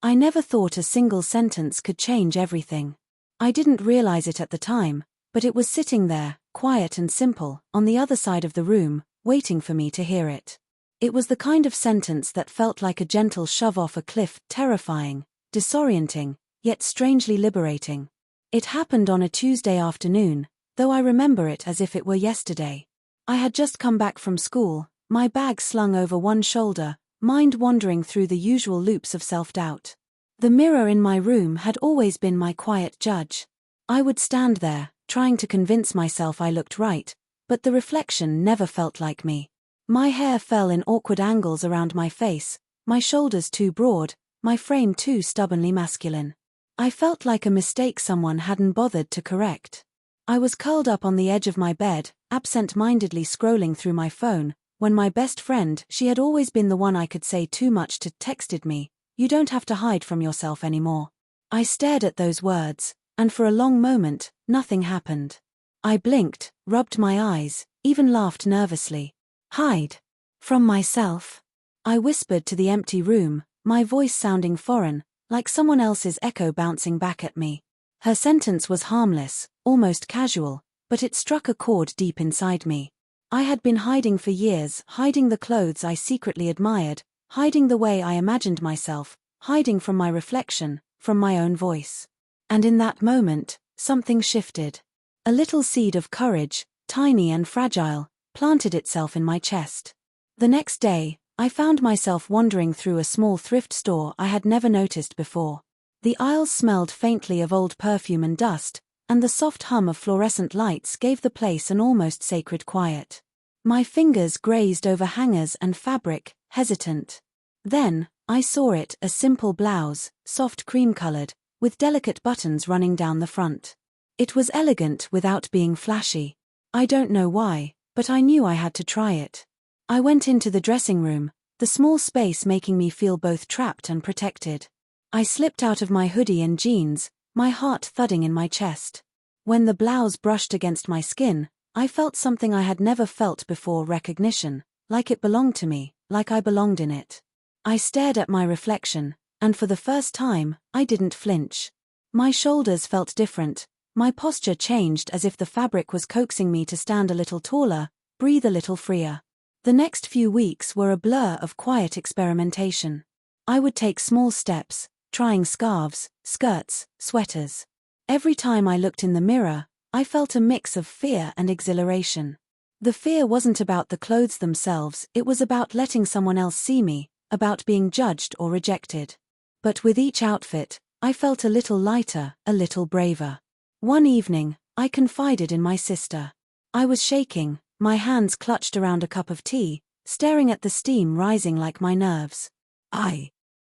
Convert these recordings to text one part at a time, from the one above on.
I never thought a single sentence could change everything. I didn't realize it at the time, but it was sitting there, quiet and simple, on the other side of the room, waiting for me to hear it. It was the kind of sentence that felt like a gentle shove off a cliff, terrifying, disorienting, yet strangely liberating. It happened on a Tuesday afternoon, though I remember it as if it were yesterday. I had just come back from school, my bag slung over one shoulder, mind wandering through the usual loops of self-doubt. The mirror in my room had always been my quiet judge. I would stand there, trying to convince myself I looked right, but the reflection never felt like me. My hair fell in awkward angles around my face, my shoulders too broad, my frame too stubbornly masculine. I felt like a mistake someone hadn't bothered to correct. I was curled up on the edge of my bed, absent-mindedly scrolling through my phone, when my best friend, she had always been the one I could say too much to, texted me, "You don't have to hide from yourself anymore." I stared at those words, and for a long moment, nothing happened. I blinked, rubbed my eyes, even laughed nervously. Hide from myself? I whispered to the empty room, my voice sounding foreign, like someone else's echo bouncing back at me. Her sentence was harmless, almost casual, but it struck a chord deep inside me. I had been hiding for years, hiding the clothes I secretly admired, hiding the way I imagined myself, hiding from my reflection, from my own voice. And in that moment, something shifted. A little seed of courage, tiny and fragile, planted itself in my chest. The next day, I found myself wandering through a small thrift store I had never noticed before. The aisles smelled faintly of old perfume and dust, and the soft hum of fluorescent lights gave the place an almost sacred quiet. My fingers grazed over hangers and fabric, hesitant. Then, I saw it, a simple blouse, soft cream-colored, with delicate buttons running down the front. It was elegant without being flashy. I don't know why, but I knew I had to try it. I went into the dressing room, the small space making me feel both trapped and protected. I slipped out of my hoodie and jeans, my heart thudding in my chest. When the blouse brushed against my skin, I felt something I had never felt before: recognition, like it belonged to me, like I belonged in it. I stared at my reflection, and for the first time, I didn't flinch. My shoulders felt different, my posture changed as if the fabric was coaxing me to stand a little taller, breathe a little freer. The next few weeks were a blur of quiet experimentation. I would take small steps, trying scarves, skirts, sweaters. Every time I looked in the mirror, I felt a mix of fear and exhilaration. The fear wasn't about the clothes themselves, it was about letting someone else see me, about being judged or rejected. But with each outfit, I felt a little lighter, a little braver. One evening, I confided in my sister. I was shaking, my hands clutched around a cup of tea, staring at the steam rising like my nerves.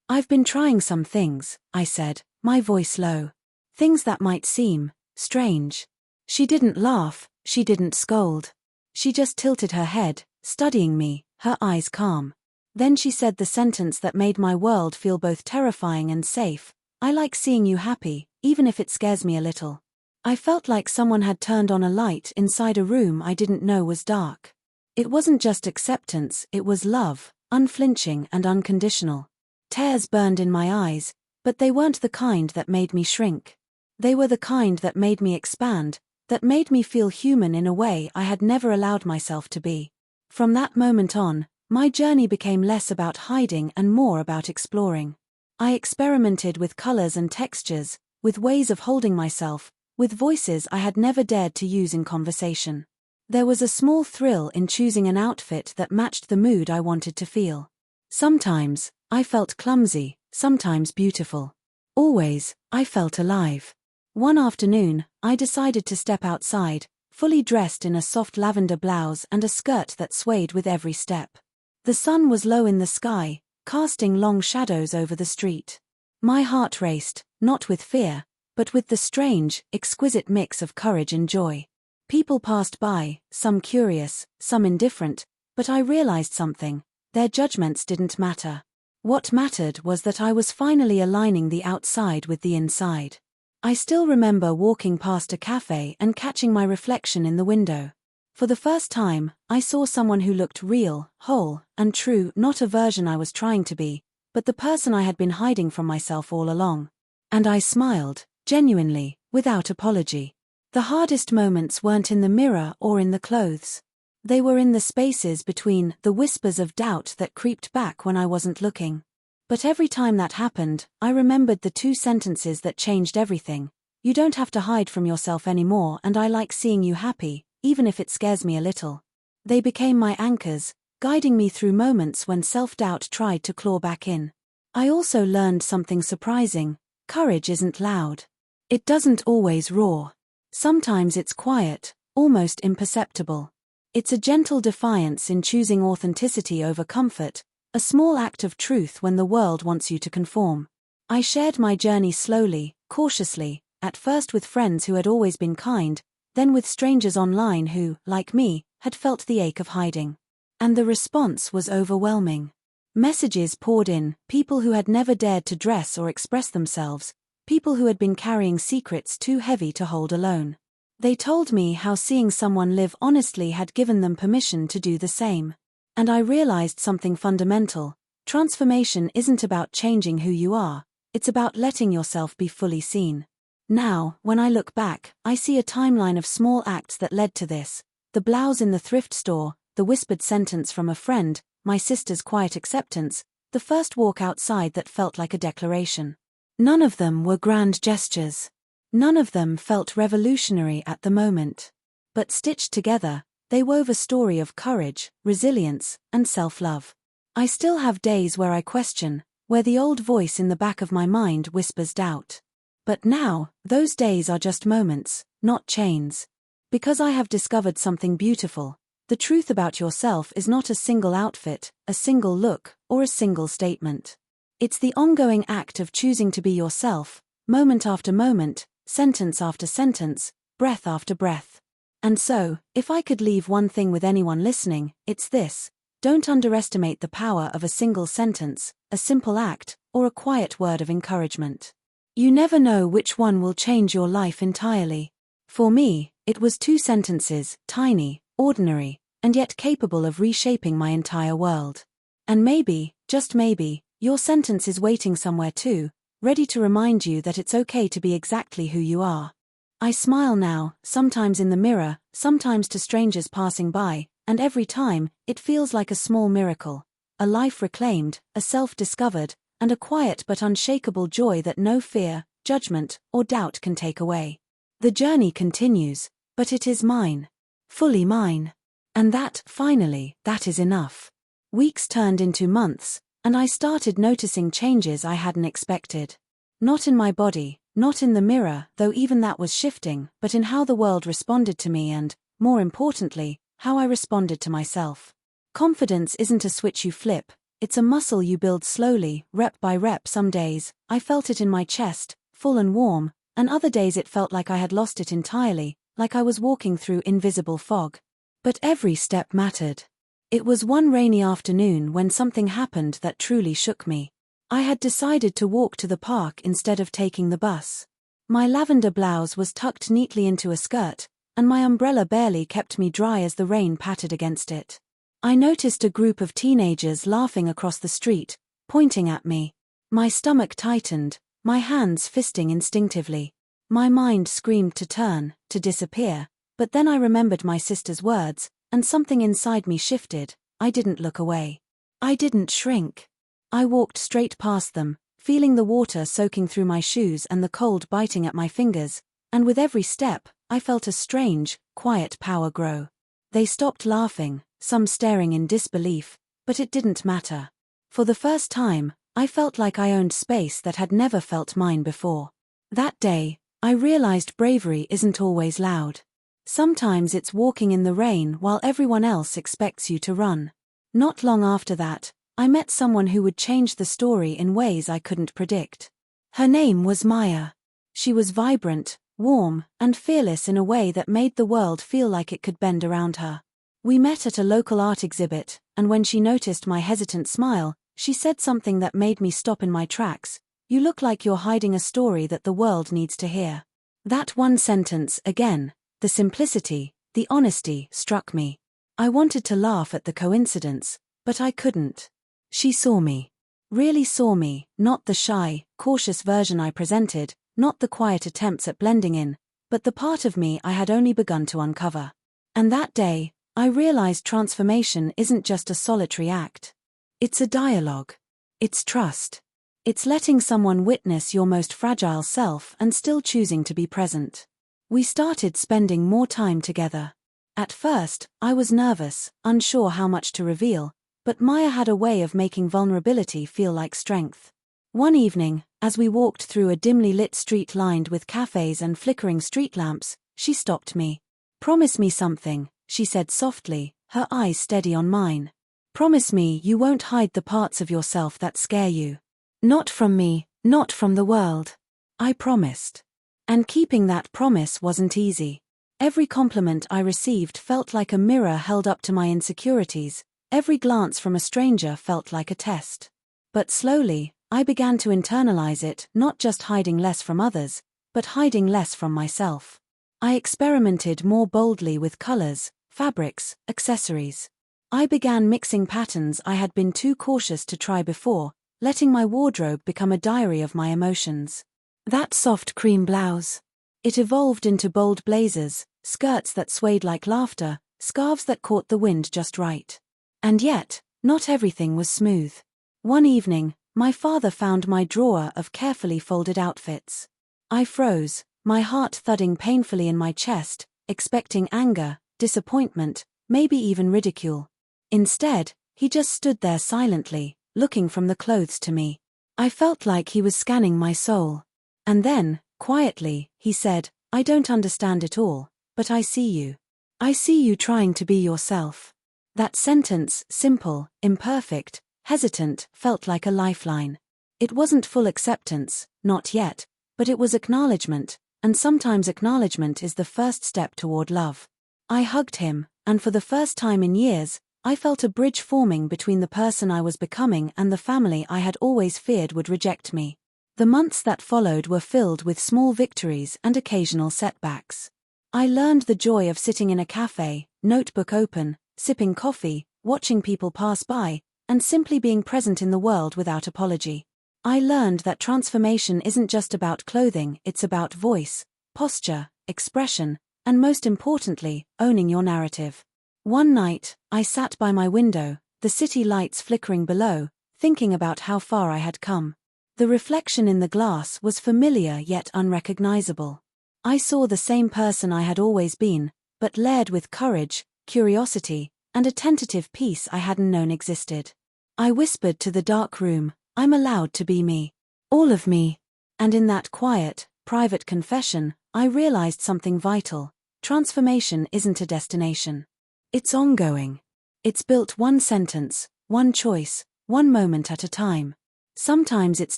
I've been trying some things, I said, my voice low. Things that might seem strange. She didn't laugh, she didn't scold. She just tilted her head, studying me, her eyes calm. Then she said the sentence that made my world feel both terrifying and safe: "I like seeing you happy, even if it scares me a little." I felt like someone had turned on a light inside a room I didn't know was dark. It wasn't just acceptance, it was love, unflinching and unconditional. Tears burned in my eyes, but they weren't the kind that made me shrink. They were the kind that made me expand, that made me feel human in a way I had never allowed myself to be. From that moment on, my journey became less about hiding and more about exploring. I experimented with colors and textures, with ways of holding myself, with voices I had never dared to use in conversation. There was a small thrill in choosing an outfit that matched the mood I wanted to feel. Sometimes, I felt clumsy, sometimes beautiful. Always, I felt alive. One afternoon, I decided to step outside, fully dressed in a soft lavender blouse and a skirt that swayed with every step. The sun was low in the sky, casting long shadows over the street. My heart raced, not with fear, but with the strange, exquisite mix of courage and joy. People passed by, some curious, some indifferent, but I realized something: their judgments didn't matter. What mattered was that I was finally aligning the outside with the inside. I still remember walking past a cafe and catching my reflection in the window. For the first time, I saw someone who looked real, whole, and true, not a version I was trying to be, but the person I had been hiding from myself all along. And I smiled, genuinely, without apology. The hardest moments weren't in the mirror or in the clothes. They were in the spaces between the whispers of doubt that creeped back when I wasn't looking. But every time that happened, I remembered the two sentences that changed everything. You don't have to hide from yourself anymore, and I like seeing you happy, even if it scares me a little. They became my anchors, guiding me through moments when self-doubt tried to claw back in. I also learned something surprising. Courage isn't loud. It doesn't always roar. Sometimes it's quiet, almost imperceptible. It's a gentle defiance in choosing authenticity over comfort, a small act of truth when the world wants you to conform. I shared my journey slowly, cautiously, at first with friends who had always been kind, then with strangers online who, like me, had felt the ache of hiding. And the response was overwhelming. Messages poured in, people who had never dared to dress or express themselves, people who had been carrying secrets too heavy to hold alone. They told me how seeing someone live honestly had given them permission to do the same. And I realized something fundamental. Transformation isn't about changing who you are, it's about letting yourself be fully seen. Now, when I look back, I see a timeline of small acts that led to this. The blouse in the thrift store, the whispered sentence from a friend, my sister's quiet acceptance, the first walk outside that felt like a declaration. None of them were grand gestures. None of them felt revolutionary at the moment. But stitched together, they wove a story of courage, resilience, and self-love. I still have days where I question, where the old voice in the back of my mind whispers doubt. But now, those days are just moments, not chains. Because I have discovered something beautiful. The truth about yourself is not a single outfit, a single look, or a single statement. It's the ongoing act of choosing to be yourself, moment after moment, sentence after sentence, breath after breath. And so, if I could leave one thing with anyone listening, it's this: don't underestimate the power of a single sentence, a simple act, or a quiet word of encouragement. You never know which one will change your life entirely. For me, it was two sentences, tiny, ordinary, and yet capable of reshaping my entire world. And maybe, just maybe, your sentence is waiting somewhere too, ready to remind you that it's okay to be exactly who you are. I smile now, sometimes in the mirror, sometimes to strangers passing by, and every time, it feels like a small miracle. A life reclaimed, a self discovered, and a quiet but unshakable joy that no fear, judgment, or doubt can take away. The journey continues, but it is mine. Fully mine. And that, finally, that is enough. Weeks turned into months, and I started noticing changes I hadn't expected. Not in my body, not in the mirror, though even that was shifting, but in how the world responded to me and, more importantly, how I responded to myself. Confidence isn't a switch you flip, it's a muscle you build slowly, rep by rep. Some days, I felt it in my chest, full and warm, and other days it felt like I had lost it entirely, like I was walking through invisible fog. But every step mattered. It was one rainy afternoon when something happened that truly shook me. I had decided to walk to the park instead of taking the bus. My lavender blouse was tucked neatly into a skirt, and my umbrella barely kept me dry as the rain pattered against it. I noticed a group of teenagers laughing across the street, pointing at me. My stomach tightened, my hands fisting instinctively. My mind screamed to turn, to disappear, but then I remembered my sister's words, and something inside me shifted. I didn't look away. I didn't shrink. I walked straight past them, feeling the water soaking through my shoes and the cold biting at my fingers, and with every step, I felt a strange, quiet power grow. They stopped laughing, some staring in disbelief, but it didn't matter. For the first time, I felt like I owned space that had never felt mine before. That day, I realized bravery isn't always loud. Sometimes it's walking in the rain while everyone else expects you to run. Not long after that, I met someone who would change the story in ways I couldn't predict. Her name was Maya. She was vibrant, warm, and fearless in a way that made the world feel like it could bend around her. We met at a local art exhibit, and when she noticed my hesitant smile, she said something that made me stop in my tracks. "You look like you're hiding a story that the world needs to hear." That one sentence, again, the simplicity, the honesty, struck me. I wanted to laugh at the coincidence, but I couldn't. She saw me. really saw me, not the shy, cautious version I presented, not the quiet attempts at blending in, but the part of me I had only begun to uncover. And that day, I realized transformation isn't just a solitary act. It's a dialogue. It's trust. It's letting someone witness your most fragile self and still choosing to be present. We started spending more time together. At first, I was nervous, unsure how much to reveal, but Maya had a way of making vulnerability feel like strength. One evening, as we walked through a dimly lit street lined with cafes and flickering street lamps, she stopped me. "Promise me something," she said softly, her eyes steady on mine. "Promise me you won't hide the parts of yourself that scare you. Not from me, not from the world." I promised. And keeping that promise wasn't easy. Every compliment I received felt like a mirror held up to my insecurities. Every glance from a stranger felt like a test. But slowly, I began to internalize it, not just hiding less from others, but hiding less from myself. I experimented more boldly with colors, fabrics, accessories. I began mixing patterns I had been too cautious to try before, letting my wardrobe become a diary of my emotions. That soft cream blouse. It evolved into bold blazers, skirts that swayed like laughter, scarves that caught the wind just right. And yet, not everything was smooth. One evening, my father found my drawer of carefully folded outfits. I froze, my heart thudding painfully in my chest, expecting anger, disappointment, maybe even ridicule. Instead, he just stood there silently, looking from the clothes to me. I felt like he was scanning my soul. And then, quietly, he said, "I don't understand it all, but I see you. I see you trying to be yourself." That sentence, simple, imperfect, hesitant, felt like a lifeline. It wasn't full acceptance, not yet, but it was acknowledgement, and sometimes acknowledgement is the first step toward love. I hugged him, and for the first time in years, I felt a bridge forming between the person I was becoming and the family I had always feared would reject me. The months that followed were filled with small victories and occasional setbacks. I learned the joy of sitting in a cafe, notebook open, sipping coffee, watching people pass by, and simply being present in the world without apology. I learned that transformation isn't just about clothing, it's about voice, posture, expression, and most importantly, owning your narrative. One night, I sat by my window, the city lights flickering below, thinking about how far I had come. The reflection in the glass was familiar yet unrecognizable. I saw the same person I had always been, but layered with courage, curiosity, and a tentative peace I hadn't known existed. I whispered to the dark room, "I'm allowed to be me. All of me." And in that quiet, private confession, I realized something vital. Transformation isn't a destination. It's ongoing. It's built one sentence, one choice, one moment at a time. Sometimes it's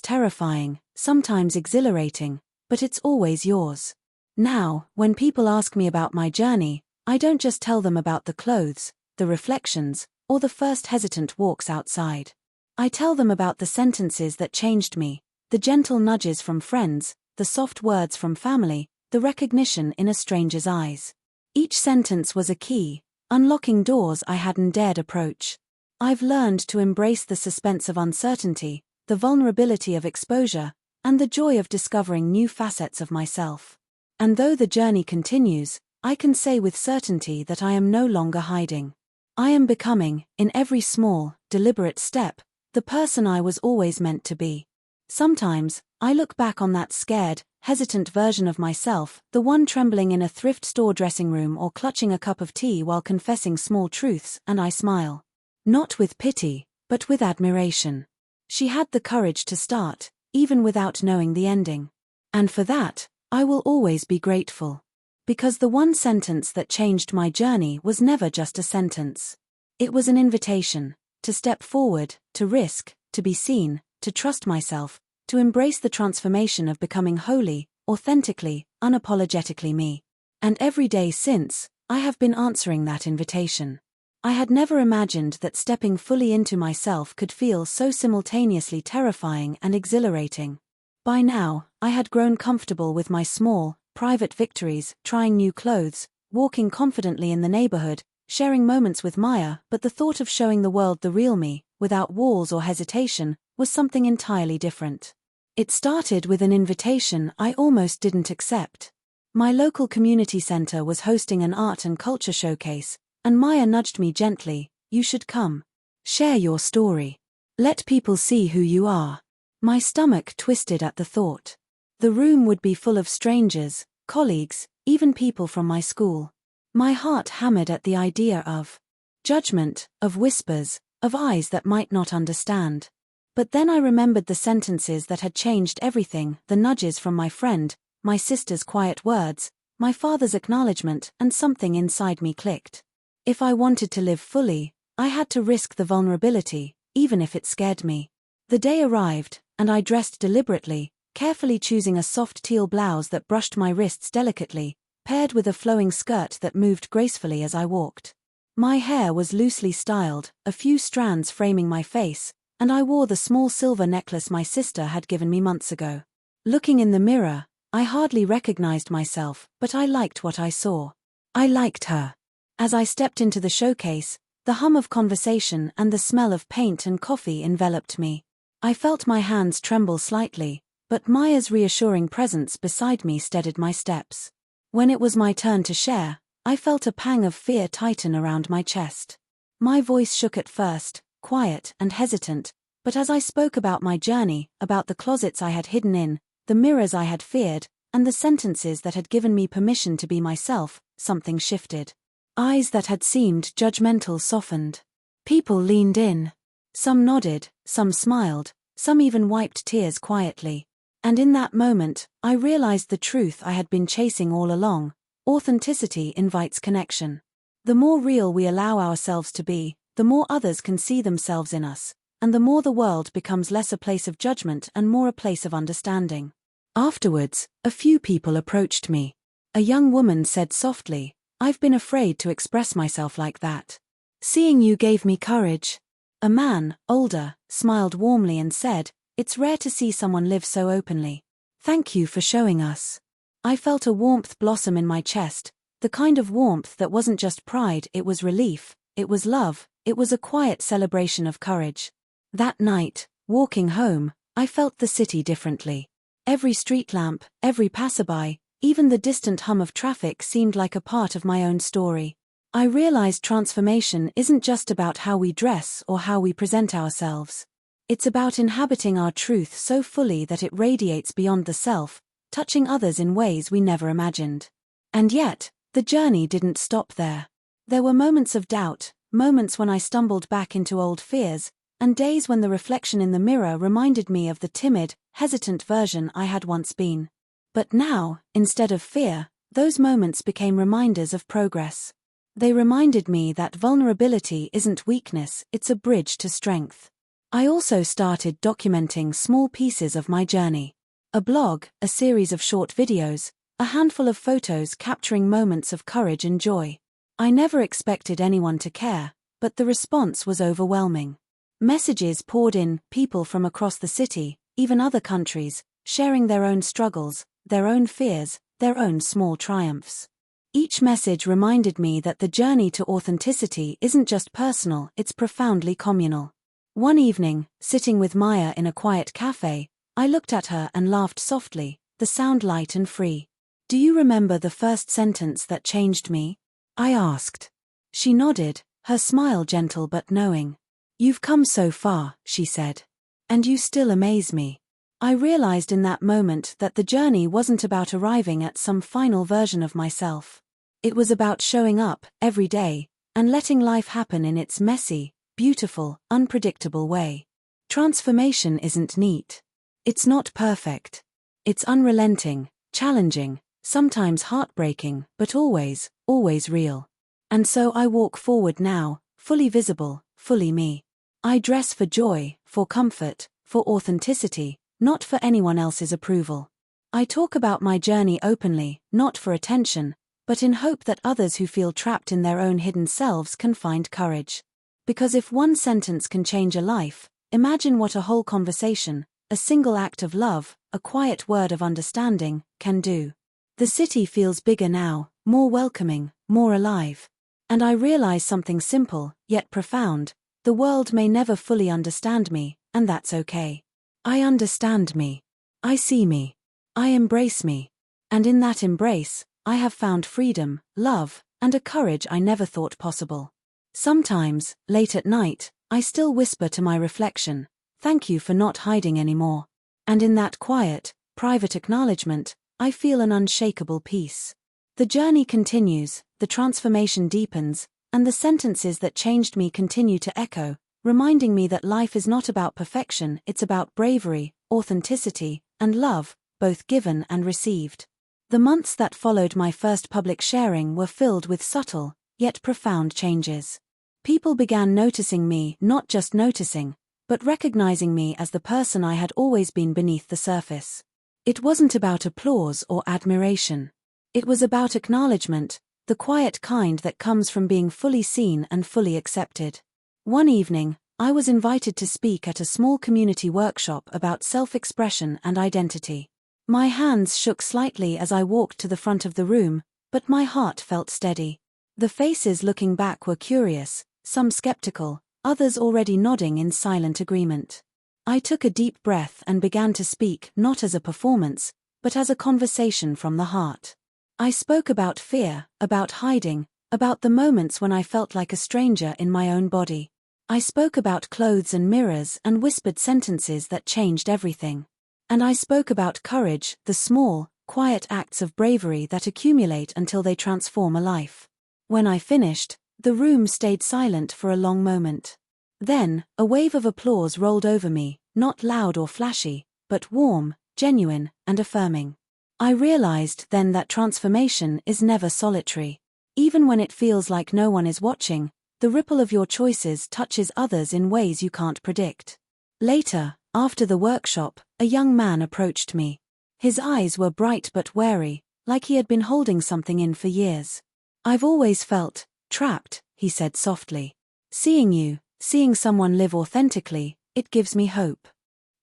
terrifying, sometimes exhilarating, but it's always yours. Now, when people ask me about my journey, I don't just tell them about the clothes, the reflections, or the first hesitant walks outside. I tell them about the sentences that changed me, the gentle nudges from friends, the soft words from family, the recognition in a stranger's eyes. Each sentence was a key, unlocking doors I hadn't dared approach. I've learned to embrace the suspense of uncertainty, the vulnerability of exposure, and the joy of discovering new facets of myself. And though the journey continues, I can say with certainty that I am no longer hiding. I am becoming, in every small, deliberate step, the person I was always meant to be. Sometimes, I look back on that scared, hesitant version of myself, the one trembling in a thrift store dressing room or clutching a cup of tea while confessing small truths, and I smile. Not with pity, but with admiration. She had the courage to start, even without knowing the ending. And for that, I will always be grateful. Because the one sentence that changed my journey was never just a sentence. It was an invitation to step forward, to risk, to be seen, to trust myself, to embrace the transformation of becoming wholly, authentically, unapologetically me. And every day since, I have been answering that invitation. I had never imagined that stepping fully into myself could feel so simultaneously terrifying and exhilarating. By now, I had grown comfortable with my small, private victories, trying new clothes, walking confidently in the neighborhood, sharing moments with Maya, but the thought of showing the world the real me, without walls or hesitation, was something entirely different. It started with an invitation I almost didn't accept. My local community center was hosting an art and culture showcase, and Maya nudged me gently, "You should come. Share your story. Let people see who you are." My stomach twisted at the thought. The room would be full of strangers, colleagues, even people from my school. My heart hammered at the idea of judgment, of whispers, of eyes that might not understand. But then I remembered the sentences that had changed everything, the nudges from my friend, my sister's quiet words, my father's acknowledgement, and something inside me clicked. If I wanted to live fully, I had to risk the vulnerability, even if it scared me. The day arrived, and I dressed deliberately, carefully choosing a soft teal blouse that brushed my wrists delicately, paired with a flowing skirt that moved gracefully as I walked. My hair was loosely styled, a few strands framing my face, and I wore the small silver necklace my sister had given me months ago. Looking in the mirror, I hardly recognized myself, but I liked what I saw. I liked her. As I stepped into the showcase, the hum of conversation and the smell of paint and coffee enveloped me. I felt my hands tremble slightly, but Maya's reassuring presence beside me steadied my steps. When it was my turn to share, I felt a pang of fear tighten around my chest. My voice shook at first, quiet and hesitant, but as I spoke about my journey, about the closets I had hidden in, the mirrors I had feared, and the sentences that had given me permission to be myself, something shifted. Eyes that had seemed judgmental softened. People leaned in. Some nodded, some smiled, some even wiped tears quietly. And in that moment, I realized the truth I had been chasing all along: authenticity invites connection. The more real we allow ourselves to be, the more others can see themselves in us, and the more the world becomes less a place of judgment and more a place of understanding. Afterwards, a few people approached me. A young woman said softly, "I've been afraid to express myself like that. Seeing you gave me courage." A man, older, smiled warmly and said, "It's rare to see someone live so openly. Thank you for showing us." I felt a warmth blossom in my chest, the kind of warmth that wasn't just pride, it was relief, it was love, it was a quiet celebration of courage. That night, walking home, I felt the city differently. Every street lamp, every passerby, even the distant hum of traffic seemed like a part of my own story. I realized transformation isn't just about how we dress or how we present ourselves. It's about inhabiting our truth so fully that it radiates beyond the self, touching others in ways we never imagined. And yet, the journey didn't stop there. There were moments of doubt, moments when I stumbled back into old fears, and days when the reflection in the mirror reminded me of the timid, hesitant version I had once been. But now, instead of fear, those moments became reminders of progress. They reminded me that vulnerability isn't weakness, it's a bridge to strength. I also started documenting small pieces of my journey. A blog, a series of short videos, a handful of photos capturing moments of courage and joy. I never expected anyone to care, but the response was overwhelming. Messages poured in, people from across the city, even other countries, sharing their own struggles, their own fears, their own small triumphs. Each message reminded me that the journey to authenticity isn't just personal, it's profoundly communal. One evening, sitting with Maya in a quiet cafe, I looked at her and laughed softly, the sound light and free. "Do you remember the first sentence that changed me?" I asked. She nodded, her smile gentle but knowing. "You've come so far," she said. "And you still amaze me." I realized in that moment that the journey wasn't about arriving at some final version of myself. It was about showing up, every day, and letting life happen in its messy, beautiful, unpredictable way. Transformation isn't neat. It's not perfect. It's unrelenting, challenging, sometimes heartbreaking, but always, always real. And so I walk forward now, fully visible, fully me. I dress for joy, for comfort, for authenticity, not for anyone else's approval. I talk about my journey openly, not for attention, but in hope that others who feel trapped in their own hidden selves can find courage. Because if one sentence can change a life, imagine what a whole conversation, a single act of love, a quiet word of understanding, can do. The city feels bigger now, more welcoming, more alive. And I realize something simple, yet profound. The world may never fully understand me, and that's okay. I understand me. I see me. I embrace me. And in that embrace, I have found freedom, love, and a courage I never thought possible. Sometimes, late at night, I still whisper to my reflection, "Thank you for not hiding anymore." And in that quiet, private acknowledgement, I feel an unshakable peace. The journey continues, the transformation deepens, and the sentences that changed me continue to echo, reminding me that life is not about perfection, it's about bravery, authenticity, and love, both given and received. The months that followed my first public sharing were filled with subtle, yet profound changes. People began noticing me, not just noticing, but recognizing me as the person I had always been beneath the surface. It wasn't about applause or admiration. It was about acknowledgement, the quiet kind that comes from being fully seen and fully accepted. One evening, I was invited to speak at a small community workshop about self-expression and identity. My hands shook slightly as I walked to the front of the room, but my heart felt steady. The faces looking back were curious, some skeptical, others already nodding in silent agreement. I took a deep breath and began to speak not as a performance, but as a conversation from the heart. I spoke about fear, about hiding, about the moments when I felt like a stranger in my own body. I spoke about clothes and mirrors and whispered sentences that changed everything. And I spoke about courage, the small, quiet acts of bravery that accumulate until they transform a life. When I finished, the room stayed silent for a long moment. Then, a wave of applause rolled over me, not loud or flashy, but warm, genuine, and affirming. I realized then that transformation is never solitary. Even when it feels like no one is watching, the ripple of your choices touches others in ways you can't predict. Later, after the workshop, a young man approached me. His eyes were bright but wary, like he had been holding something in for years. "I've always felt trapped," he said softly. Seeing someone live authentically, it gives me hope."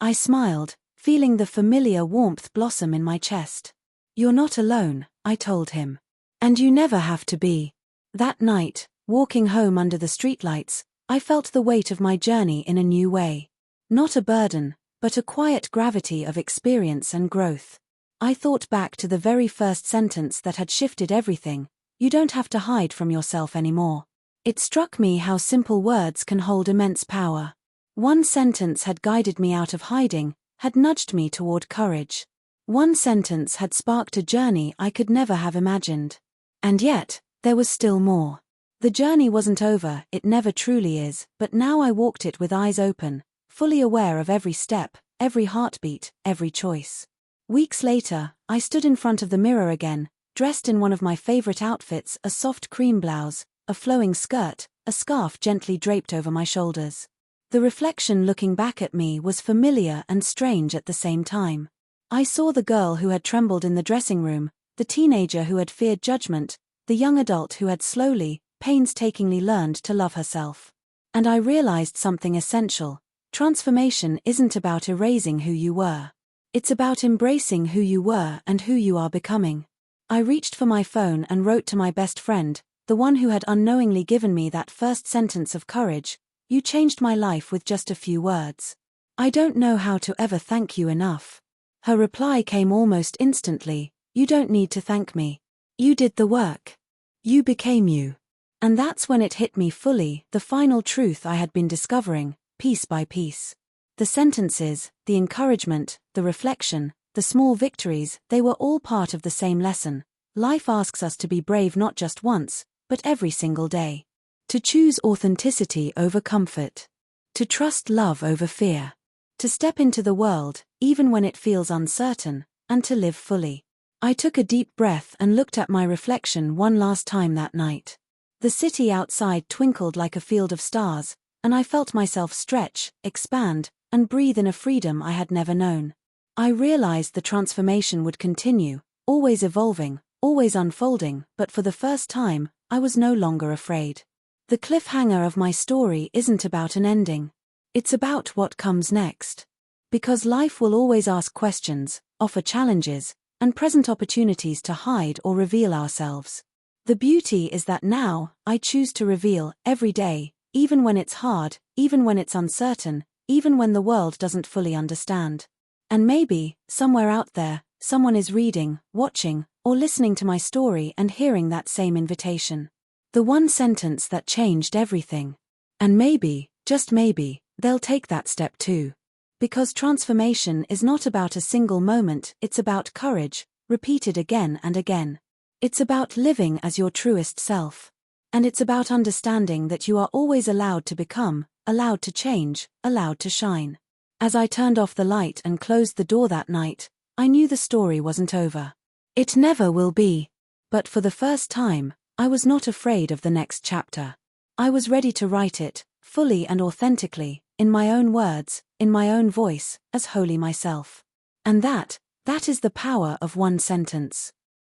I smiled, feeling the familiar warmth blossom in my chest. "You're not alone," I told him. "And you never have to be." That night, walking home under the streetlights, I felt the weight of my journey in a new way. Not a burden, but a quiet gravity of experience and growth. I thought back to the very first sentence that had shifted everything: "You don't have to hide from yourself anymore." It struck me how simple words can hold immense power. One sentence had guided me out of hiding, had nudged me toward courage. One sentence had sparked a journey I could never have imagined. And yet, there was still more. The journey wasn't over, it never truly is, but now I walked it with eyes open, fully aware of every step, every heartbeat, every choice. Weeks later, I stood in front of the mirror again, dressed in one of my favorite outfits, a soft cream blouse, a flowing skirt, a scarf gently draped over my shoulders. The reflection looking back at me was familiar and strange at the same time. I saw the girl who had trembled in the dressing room, the teenager who had feared judgment, the young adult who had slowly, painstakingly learned to love herself. And I realized something essential. Transformation isn't about erasing who you were. It's about embracing who you were and who you are becoming. I reached for my phone and wrote to my best friend, the one who had unknowingly given me that first sentence of courage: "You changed my life with just a few words. I don't know how to ever thank you enough." Her reply came almost instantly: "You don't need to thank me. You did the work. You became you." And that's when it hit me fully, the final truth I had been discovering, piece by piece. The sentences, the encouragement, the reflection, the small victories, they were all part of the same lesson. Life asks us to be brave not just once, but every single day. To choose authenticity over comfort. To trust love over fear. To step into the world, even when it feels uncertain, and to live fully. I took a deep breath and looked at my reflection one last time that night. The city outside twinkled like a field of stars, and I felt myself stretch, expand, and breathe in a freedom I had never known. I realized the transformation would continue, always evolving, always unfolding, but for the first time, I was no longer afraid. The cliffhanger of my story isn't about an ending. It's about what comes next. Because life will always ask questions, offer challenges, and present opportunities to hide or reveal ourselves. The beauty is that now, I choose to reveal, every day, even when it's hard, even when it's uncertain, even when the world doesn't fully understand. And maybe, somewhere out there, someone is reading, watching, or listening to my story and hearing that same invitation. The one sentence that changed everything. And maybe, just maybe, they'll take that step too. Because transformation is not about a single moment, it's about courage, repeated again and again. It's about living as your truest self. And it's about understanding that you are always allowed to become, allowed to change, allowed to shine. As I turned off the light and closed the door that night, I knew the story wasn't over. It never will be. But for the first time, I was not afraid of the next chapter. I was ready to write it, fully and authentically, in my own words, in my own voice, as wholly myself. And that is the power of one sentence.